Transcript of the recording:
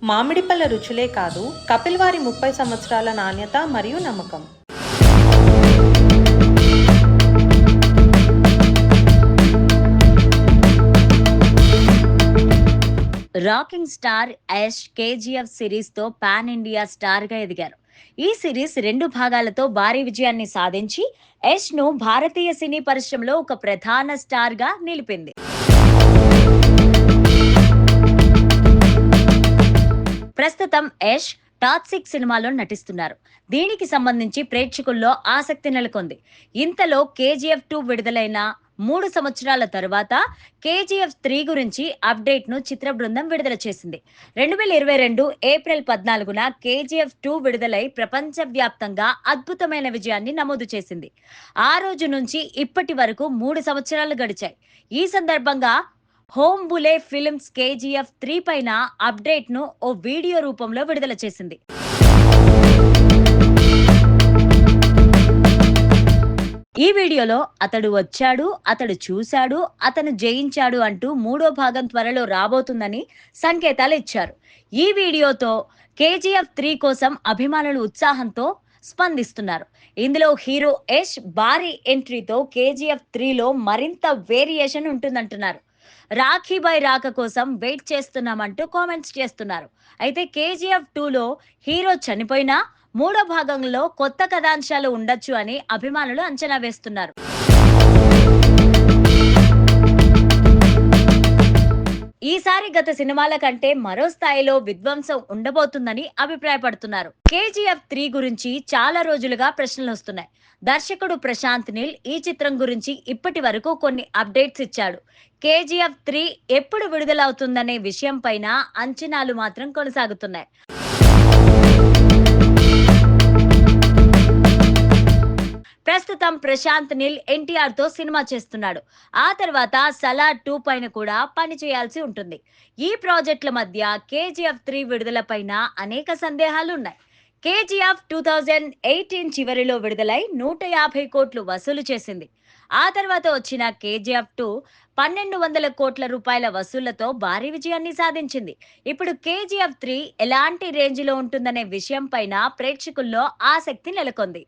మామిడిపళ్ళ రుచులే కాదు, కపిల్ వారి 30 సంవత్సరాల నాణ్యత మరియు నమ్మకం. Rocking star Yash KGF series తో పాన్ ఇండియా స్టార్ గా ఎదిగారు. ఈ సిరీస్ 2 భాగాలతో భారీ విజయాన్ని సాధించి యష్ ను భారతీయ సినీ పరిశ్రమలో ఒక ప్రధాన స్టార్ గా నిలిపింది. ప్రస్తుతం యష్ టాక్సిక్ సినిమాలో నటిస్తున్నారు. దీనికి సంబంధించి ప్రేక్షకుల్లో ఆసక్తి నెలకొంది. ఇంతలో కేజీఎఫ్ 2 విడుదలైన 3 సంవత్సరాల తరువాత కేజీఎఫ్ 3 గురించి అప్డేట్ ను చిత్ర బృందం విడుదల చేసింది. 2022 ఏప్రిల్ 14న కేజీఎఫ్ 2 విడుదలై ప్రపంచవ్యాప్తంగా అద్భుతమైన విజయాన్ని నమోదు చేసింది. ఆ రోజు నుంచి ఇప్పటి వరకు 3 సంవత్సరాలు గడిచాయి. ఈ సందర్భంగా హోమ్ బులే ఫిల్మ్స్ కేజీఎఫ్ 3 పైన అప్డేట్ ను ఓ వీడియో రూపంలో విడుదల చేసింది. ఈ వీడియోలో అతడు వచ్చాడు, అతడు చూశాడు, అతను జయించాడు అంటూ 3వ భాగం త్వరలో రాబోతుందని సంకేతాలు ఇచ్చారు. ఈ వీడియోతో కేజీఎఫ్ 3 కోసం అభిమానులు ఉత్సాహంతో స్పందిస్తున్నారు. ఇందులో హీరో యష్ భారీ ఎంట్రీతో కేజీఎఫ్ 3లో మరింత వేరియేషన్ ఉంటుందంటున్నారు. రాఖీ బాయ్ రాక కోసం వెయిట్ చేస్తున్నామంటూ కామెంట్స్ చేస్తున్నారు. అయితే కేజీఎఫ్ 2లో హీరో చనిపోయినా 3వ భాగంలో కొత్త కథాంశాలు ఉండొచ్చు అని అభిమానులు అంచనా వేస్తున్నారు. ఈసారి గత సినిమాల కంటే మరో స్థాయిలో విధ్వంసం ఉండబోతుందని అభిప్రాయపడుతున్నారు. కేజీఎఫ్ 3 గురించి చాలా రోజులుగా ప్రశ్నలు వస్తున్నాయి. దర్శకుడు ప్రశాంత్ నీల్ ఈ చిత్రం గురించి ఇప్పటి వరకు కొన్ని అప్డేట్స్ ఇచ్చాడు. కేజీఎఫ్ 3 ఎప్పుడు విడుదలవుతుందనే విషయం పైన అంచనాలు మాత్రం కొనసాగుతున్నాయి. ప్రస్తుతం ప్రశాంత్ నీల్ ఎన్టీఆర్ తో సినిమా చేస్తున్నాడు. ఆ తర్వాత సలార్ 2 పైన కూడా పని చేయాల్సి ఉంటుంది. ఈ ప్రాజెక్టుల మధ్య కేజీఎఫ్ 3 విడుదల పైన అనేక సందేహాలు ఉన్నాయి. కేజీఎఫ్ 2018 చివరిలో విడుదలై 150 కోట్లు వసూలు చేసింది. ఆ తర్వాత వచ్చిన కేజీఎఫ్ 2 1200 కోట్ల రూపాయల వసూళ్లతో భారీ విజయాన్ని సాధించింది. ఇప్పుడు కేజీఎఫ్ 3 ఎలాంటి రేంజ్ లో ఉంటుందనే విషయం పైన ప్రేక్షకుల్లో ఆసక్తి నెలకొంది.